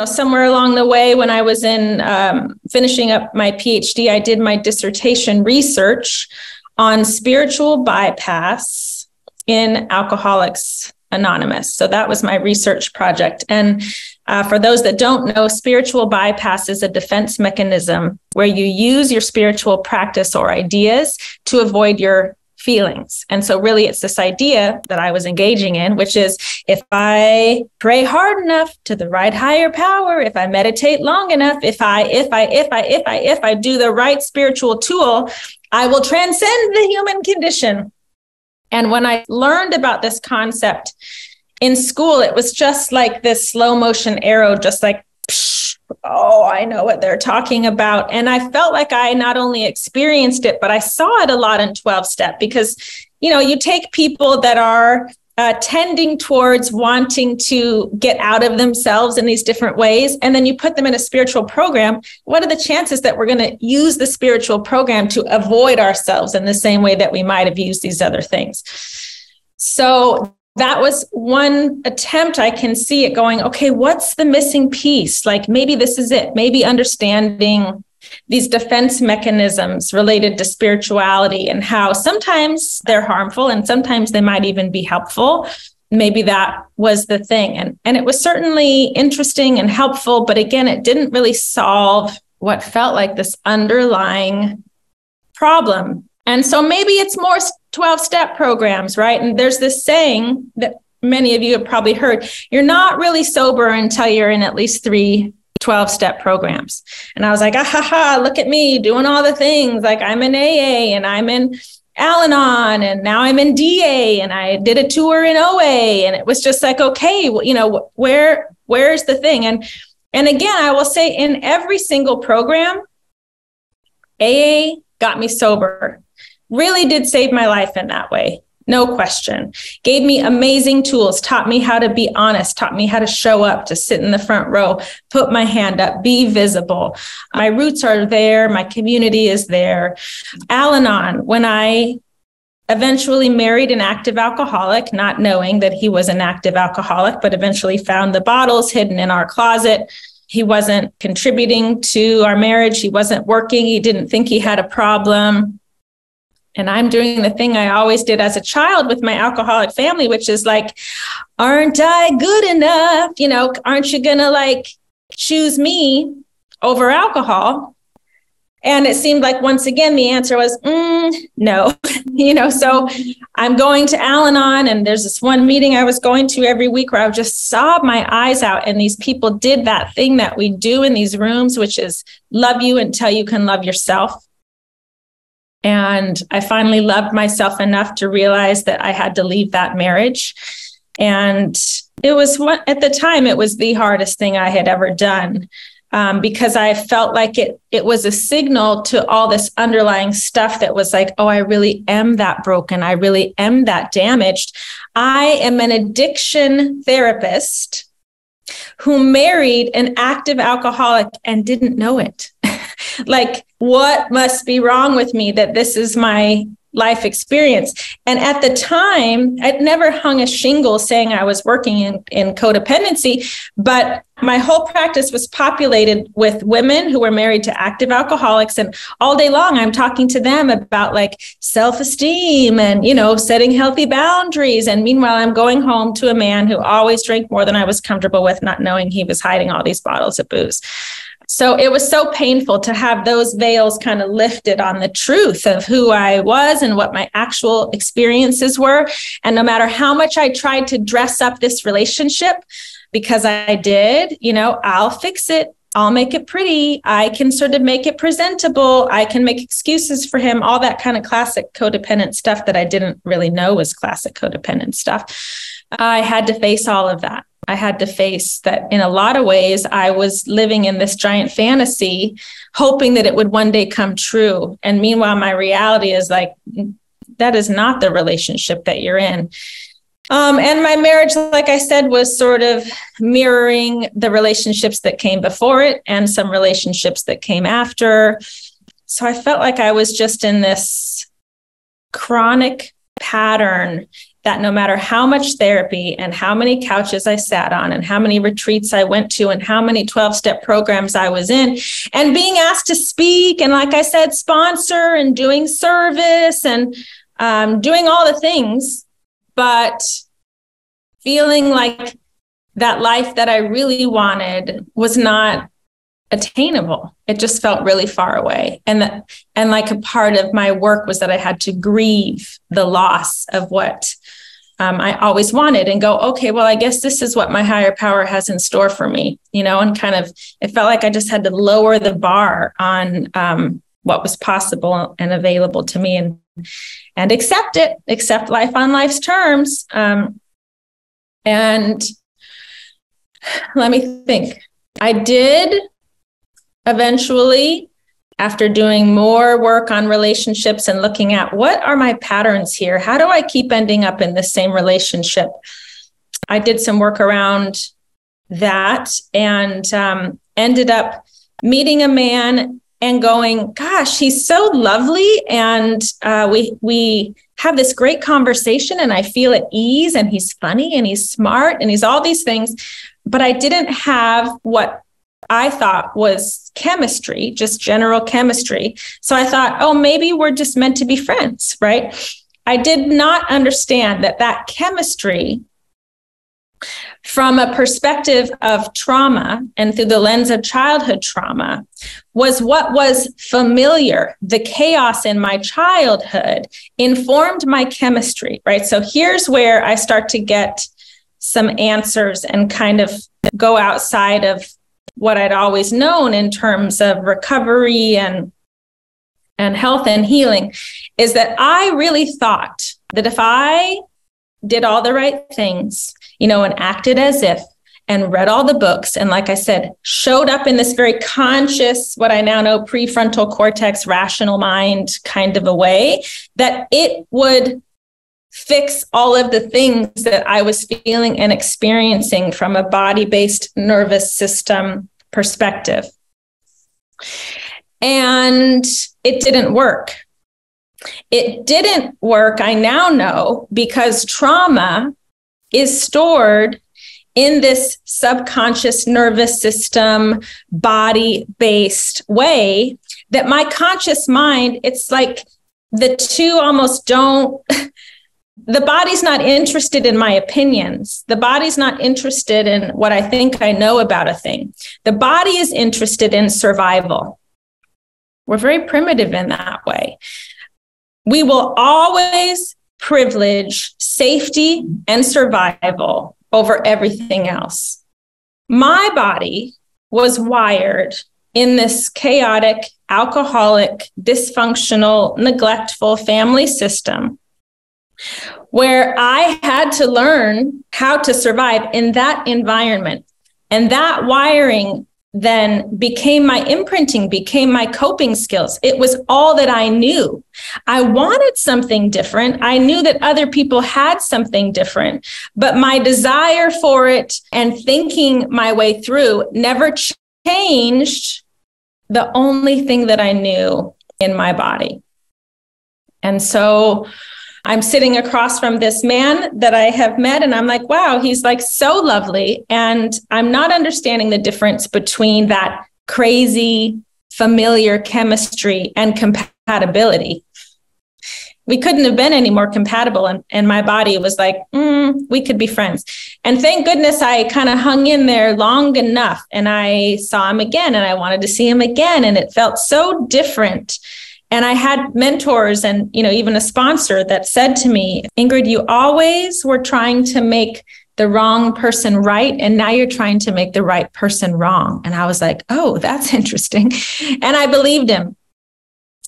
somewhere along the way when I was in finishing up my PhD, I did my dissertation research on spiritual bypass in Alcoholics Anonymous. So that was my research project. And for those that don't know, spiritual bypass is a defense mechanism where you use your spiritual practice or ideas to avoid your feelings. And so really it's this idea that I was engaging in, which is if I pray hard enough to the right higher power, if I meditate long enough, if I do the right spiritual tool, I will transcend the human condition. And when I learned about this concept in school, it was just like this slow motion arrow, just like, oh, I know what they're talking about. And I felt like I not only experienced it, but I saw it a lot in 12-step because, you take people that are tending towards wanting to get out of themselves in these different ways. And then you put them in a spiritual program. What are the chances that we're going to use the spiritual program to avoid ourselves in the same way that we might have used these other things? So that was one attempt. I can see it going, okay, what's the missing piece? Like maybe this is it. Maybe understanding these defense mechanisms related to spirituality and how sometimes they're harmful and sometimes they might even be helpful. Maybe that was the thing. And it was certainly interesting and helpful, but again, it didn't really solve what felt like this underlying problem. And so maybe it's more 12-step programs, right? And there's this saying that many of you have probably heard, you're not really sober until you're in at least 3 12-step programs. And I was like, look at me doing all the things. Like I'm in AA and I'm in Al-Anon and now I'm in DA and I did a tour in OA. And it was just like, okay, where's the thing? And again, I will say in every single program, AA got me sober. Really did save my life in that way. No question. Gave me amazing tools, taught me how to be honest, taught me how to show up, to sit in the front row, put my hand up, be visible. My roots are there. My community is there. Al-Anon, when I eventually married an active alcoholic, not knowing that he was an active alcoholic, but eventually found the bottles hidden in our closet. He wasn't contributing to our marriage. He wasn't working. He didn't think he had a problem. And I'm doing the thing I always did as a child with my alcoholic family, which is like, aren't I good enough? Aren't you going to choose me over alcohol? And it seemed like, once again, the answer was, no, so I'm going to Al-Anon. And there's this one meeting I was going to every week where I would just sob my eyes out. And these people did that thing that we do in these rooms, which is love you until you can love yourself. And I finally loved myself enough to realize that I had to leave that marriage. And it was at the time, it was the hardest thing I had ever done. Because I felt like it was a signal to all this underlying stuff that was like, oh, I really am that broken. I really am that damaged. I am an addiction therapist who married an active alcoholic and didn't know it. Like, what must be wrong with me that this is my life experience? And at the time, I'd never hung a shingle saying I was working in codependency, but my whole practice was populated with women who were married to active alcoholics. And all day long, I'm talking to them about self-esteem and, setting healthy boundaries. And meanwhile, I'm going home to a man who always drank more than I was comfortable with, not knowing he was hiding all these bottles of booze. So it was so painful to have those veils kind of lifted on the truth of who I was and what my actual experiences were. And no matter how much I tried to dress up this relationship, because I did, I'll fix it. I'll make it pretty. I can sort of make it presentable. I can make excuses for him, all that kind of classic codependent stuff that I didn't really know was classic codependent stuff. I had to face all of that. I had to face that in a lot of ways, I was living in this giant fantasy, hoping that it would one day come true. And meanwhile, my reality is that is not the relationship that you're in. And my marriage, like I said, was sort of mirroring the relationships that came before it and some relationships that came after. So I felt like I was just in this chronic pattern that no matter how much therapy and how many couches I sat on and how many retreats I went to and how many 12-step programs I was in, and being asked to speak and, like I said, sponsor and doing service and doing all the things, but feeling like that life that I really wanted was not attainable. It just felt really far away. And like a part of my work was that I had to grieve the loss of what I always wanted and go, okay, well, I guess this is what my higher power has in store for me, and kind of, it felt like I just had to lower the bar on what was possible and available to me and accept life on life's terms. And let me think. I did eventually, after doing more work on relationships and looking at what are my patterns here? How do I keep ending up in the same relationship? I did some work around that and ended up meeting a man and going, gosh, he's so lovely. And we have this great conversation and I feel at ease, and he's funny and he's smart and he's all these things. But I didn't have what I thought was chemistry, just general chemistry. So I thought, oh, maybe we're just meant to be friends, right? I did not understand that chemistry, from a perspective of trauma and through the lens of childhood trauma, was what was familiar. The chaos in my childhood informed my chemistry, right? So here's where I start to get some answers and kind of go outside of what I'd always known in terms of recovery and health and healing, is that I really thought that if I did all the right things, and acted as if, and read all the books, and like I said, showed up in this very conscious, what I now know, prefrontal cortex, rational mind kind of a way, that it would fix all of the things that I was feeling and experiencing from a body-based nervous system perspective. And it didn't work. It didn't work, I now know, because trauma is stored in this subconscious nervous system, body-based way that my conscious mind, it's like the two almost don't, the body's not interested in my opinions. The body's not interested in what I think I know about a thing. The body is interested in survival. We're very primitive in that way. We will always privilege safety and survival over everything else. My body was wired in this chaotic, alcoholic, dysfunctional, neglectful family system where I had to learn how to survive in that environment. And that wiring then became my imprinting, became my coping skills. It was all that I knew. I wanted something different. I knew that other people had something different, but my desire for it and thinking my way through never changed the only thing that I knew in my body. And so I'm sitting across from this man that I have met, and I'm like, wow, he's like so lovely. And I'm not understanding the difference between that crazy, familiar chemistry and compatibility. We couldn't have been any more compatible. And my body was like, we could be friends. And thank goodness I kind of hung in there long enough, and I saw him again, and I wanted to see him again. And it felt so different. And I had mentors and, even a sponsor that said to me, Ingrid, you always were trying to make the wrong person right. And now you're trying to make the right person wrong. And I was like, oh, that's interesting. And I believed him.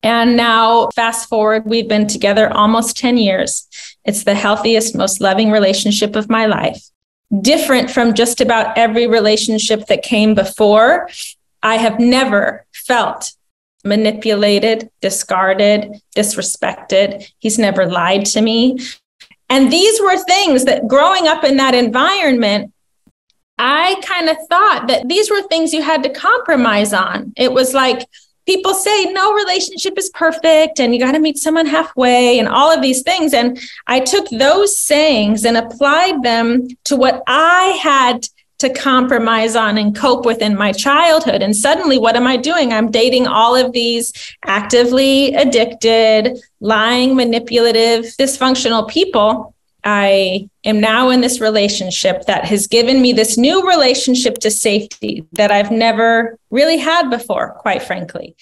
And now fast forward, we've been together almost 10 years. It's the healthiest, most loving relationship of my life. Different from just about every relationship that came before. I have never felt manipulated, discarded, disrespected. He's never lied to me. And these were things that growing up in that environment, I kind of thought that these were things you had to compromise on. It was like, people say no relationship is perfect and you got to meet someone halfway and all of these things. And I took those sayings and applied them to what I had to compromise on and cope with in my childhood. And suddenly, what am I doing? I'm dating all of these actively addicted, lying, manipulative, dysfunctional people. I am now in this relationship that has given me this new relationship to safety that I've never really had before, quite frankly.